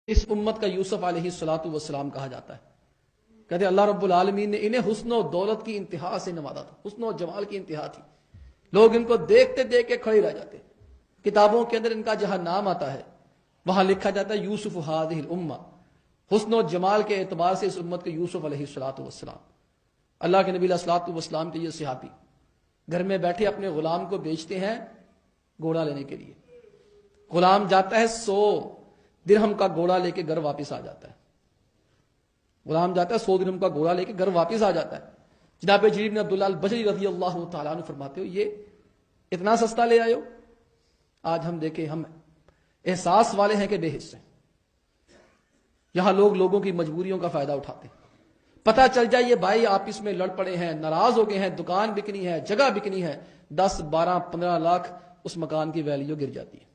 اس امت کا یوسف علیہ الصلوۃ والسلام کہا جاتا ہے۔ کہتے ہیں اللہ رب العالمین نے انہیں حسن و دولت کی انتہا سے نوازا تھا، حسن و جمال کی انتہا تھی، لوگ ان کو دیکھتے دیکھ کے کھڑے رہ جاتے۔ کتابوں کے اندر ان کا جہاں نام آتا ہے وہاں لکھا جاتا ہے یوسف ہذہ الامہ، حسن و جمال کے اعتبار سے اس امت کے یوسف علیہ الصلوۃ والسلام۔ اللہ کے نبی علیہ الصلوۃ والسلام کے یہ صحابی گھر میں بیٹھے اپنے غلام کو بیچتے ہیں گھوڑا لینے کے لیے۔ غلام جاتا ہے 100 درہم کا گھوڑا لے کے گھر واپس آ جاتا ہے۔ غلام جاتا ہے 100 درہم کا گھوڑا لے کے گھر واپس آ جاتا ہے۔ جناب جریر بن عبداللہ البجلی رضی اللہ تعالیٰ عنہ فرماتے ہو یہ اتنا سستا لے آئے ہو؟ آج ہم دیکھیں ہم احساس والے ہیں کہ بے حس ہیں۔ یہاں لوگ لوگوں کی مجبوریوں کا فائدہ اٹھاتے ہیں۔ پتہ چل جائے یہ بھائی آپس میں لڑ پڑے ہیں، ناراض ہو گئے ہیں، دکان بکنی ہے، جگہ بکنی ہے، 10 12 15 لاکھ اس مکان کی ویلیو گر جاتی ہے،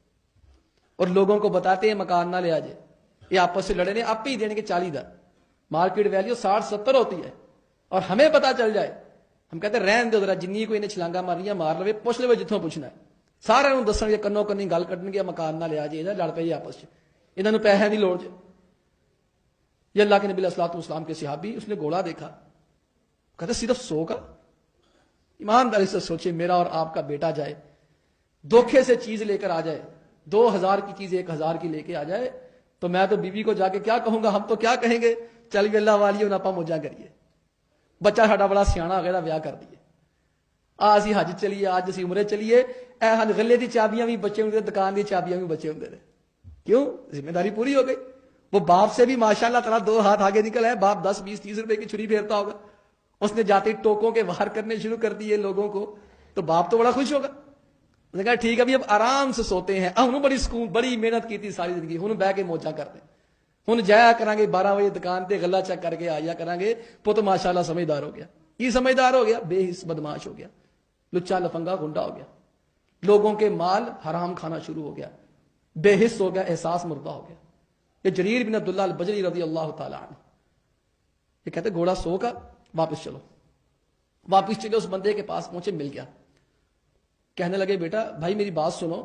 اور لوگوں کو بتاتے ہیں مکان نہ لے آ جائے، یہ آپس سے لڑے نے آپ ہی دینے کے 40 دا مارکیٹ ویلیو 60 70 ہوتی ہے، اور ہمیں پتہ چل جائے ہم کہتے ہیں رہن دو ذرا جنی کوئی نے چھلانگا مارنی مار لوے پوچھ لو جتوں پوچھنا ہے، سارے دسن گے کنو کنی گل کٹن گے مکان نہ لیا جائے لڑ پے آپس سے، انہوں نے پیسے کی لوڑ جائے۔ یہ اللہ کے نبی علیہ الصلوۃ والسلام کے صحابی اس نے گھوڑا دیکھا، کہتے صرف 100 کا؟ ایمانداری سے سوچے میرا اور آپ کا بیٹا جائے دھوکے سے چیز لے کر آ جائے، 2000 کی چیز 1000 کی لے کے آ جائے تو میں تو بیوی کو جا کے کیا کہوں گا، ہم تو کیا کہیں گے چل گے اللہ والی ہونا پا موجہ کریے، بچہ ساڈا بڑا سیاح وغیرہ بیاہ کر دیے، آج ہی حج چلیے، آج اسی عمرے چلیے، اے ہن غلے دی چابیاں بھی بچے ہوندے، دکان دی چابیاں بھی بچے ہوندے نے، کیوں؟ ذمہ داری پوری ہو گئی۔ وہ باپ سے بھی ماشاءاللہ تعالیٰ 2 ہاتھ آگے نکل ہے، باپ 10 20 30 روپے کی چھری پھیرتا ہوگا، اس نے جاتے ٹوکوں کے وار کرنے شروع کر دیے لوگوں کو، تو باپ تو بڑا خوش ہوگا، اس نے کہا ٹھیک ہے ابھی اب آرام سے سوتے ہیں، ہوں بڑی سکون بڑی محنت کی تھی ساری زندگی، ہوں بہ کے موجہ کرتے ہوں جایا کریں گے 12 بجے دکان تے غلہ چیک کر کے آیا کریں گے، پت ماشاءاللہ سمجھدار ہو گیا، یہ سمجھدار ہو گیا، بے حس بدماش ہو گیا، لچا لفنگا گنڈا ہو گیا، لوگوں کے مال حرام کھانا شروع ہو گیا، بے حس ہو گیا، احساس مردہ ہو گیا۔ یہ جریر بن عبداللہ البجلی رضی اللہ تعالیٰ عنہ یہ کہتے گھوڑا 100 کا، واپس چلو، واپس چلے، اس بندے کے پاس پہنچے، مل گیا، کہنے لگے بیٹا بھائی میری بات سنو،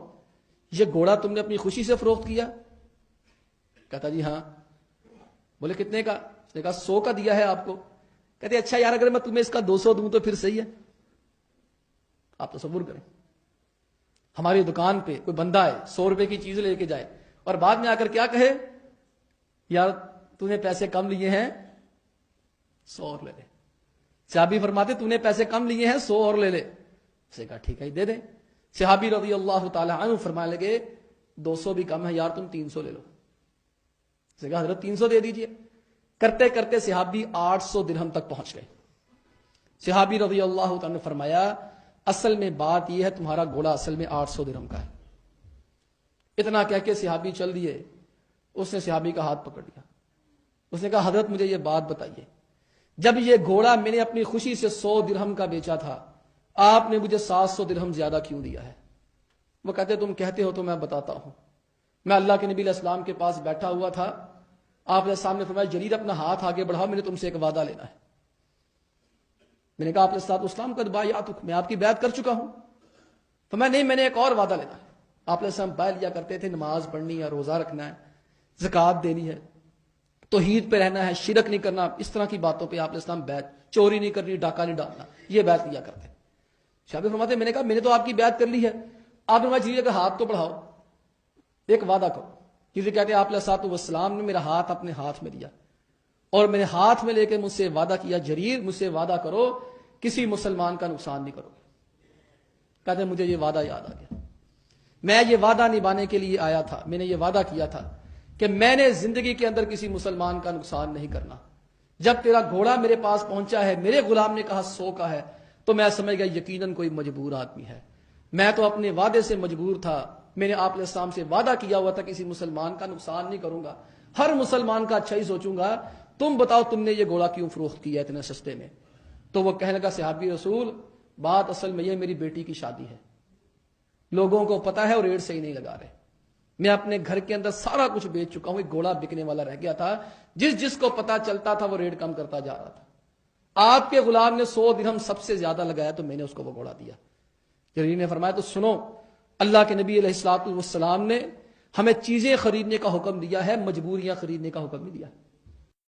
یہ گھوڑا تم نے اپنی خوشی سے فروخت کیا؟ کہتا جی ہاں۔ بولے کتنے کا؟ اس نے کہا 100 کا دیا ہے آپ کو۔ کہتے اچھا یار اگر میں تمہیں اس کا 200 دوں تو پھر صحیح ہے؟ آپ تصور کریں ہماری دکان پہ کوئی بندہ ہے 100 روپے کی چیز لے کے جائے اور بعد میں آ کر کیا کہے، یار تو نے پیسے کم لیے ہیں 100 اور لے لے۔ صحابی فرماتے تو نے پیسے کم لیے ہیں 100 اور لے لے۔ اس نے کہا ٹھیک ہے دے دیں۔ صحابی رضی اللہ تعالی عنہ فرمانے لگے 200 بھی کم ہے یار تم 300 لے لو۔ اس نے کہا حضرت 300 دے دیجئے۔ کرتے کرتے صحابی 800 درہم تک پہنچ گئے۔ صحابی رضی اللہ تعالی نے فرمایا اصل میں بات یہ ہے تمہارا گھوڑا اصل میں 800 درہم کا ہے۔ اتنا کہہ کے صحابی چل دیے۔ اس نے صحابی کا ہاتھ پکڑ لیا، اس نے کہا حضرت مجھے یہ بات بتائیے، جب یہ گھوڑا میں نے اپنی خوشی سے 100 درہم کا بیچا تھا آپ نے مجھے 700 درہم زیادہ کیوں دیا ہے؟ وہ کہتے تم کہتے ہو تو میں بتاتا ہوں۔ میں اللہ کے نبی علیہ السلام کے پاس بیٹھا ہوا تھا، آپ نے سامنے فرمایا جریر اپنا ہاتھ آگے بڑھاؤ، میں نے تم سے ایک وعدہ لینا ہے۔ میں نے کہا آپ علیہ السلام قد بایعتک، میں آپ کی بیعت کر چکا ہوں۔ فرمایا نہیں میں نے ایک اور وعدہ لینا ہے۔ آپ علیہ السلام بیعت لیا کرتے تھے، نماز پڑھنی ہے، روزہ رکھنا ہے، زکوٰۃ دینی ہے، توحید پہ رہنا ہے، شرک نہیں کرنا، اس طرح کی باتوں پہ آپ علیہ السلام بیعت، چوری نہیں کرنی، ڈاکہ نہیں ڈالنا، یہ بیعت لیا کرتے۔ صحابی فرماتے میں نے کہا میں نے تو آپ کی بیعت کر لی ہے، آپ نے جریر کا ہاتھ تو بڑھاؤ، ایک وعدہ کرو۔ جریر کہتے ہیں آپ علیہ السلام نے میرا ہاتھ اپنے ہاتھ میں دیا اور میرے ہاتھ میں لے کے مجھ سے وعدہ کیا جریر مجھ سے وعدہ کرو کسی مسلمان کا نقصان نہیں کرو گے۔ کہتے ہیں مجھے یہ وعدہ یاد آ گیا، میں یہ وعدہ نبھانے کے لیے آیا تھا، میں نے یہ وعدہ کیا تھا کہ میں نے زندگی کے اندر کسی مسلمان کا نقصان نہیں کرنا۔ جب تیرا گھوڑا میرے پاس پہنچا ہے، میرے غلام نے کہا 100 کا ہے، تو میں سمجھ گیا یقیناً کوئی مجبور آدمی ہے۔ میں تو اپنے وعدے سے مجبور تھا، میں نے آپ علیہ السلام سے وعدہ کیا ہوا تھا کسی مسلمان کا نقصان نہیں کروں گا، ہر مسلمان کا اچھا ہی سوچوں گا، تم بتاؤ تم نے یہ گھوڑا کیوں فروخت کیا اتنے سستے میں؟ تو وہ کہنے لگا صحابی رسول بات اصل میں یہ میری بیٹی کی شادی ہے، لوگوں کو پتا ہے اور ریٹ صحیح نہیں لگا رہے، میں اپنے گھر کے اندر سارا کچھ بیچ چکا ہوں، ایک گھوڑا بکنے والا رہ گیا تھا، جس کو پتا چلتا تھا وہ ریٹ کم کرتا جا رہا تھا، آپ کے غلام نے 100 درہم سب سے زیادہ لگایا تو میں نے اس کو وہ گھوڑا دیا۔ جریر نے فرمایا تو سنو، اللہ کے نبی علیہ الصلوۃ والسلام نے ہمیں چیزیں خریدنے کا حکم دیا ہے، مجبوریاں خریدنے کا حکم نہیں دیا ہے۔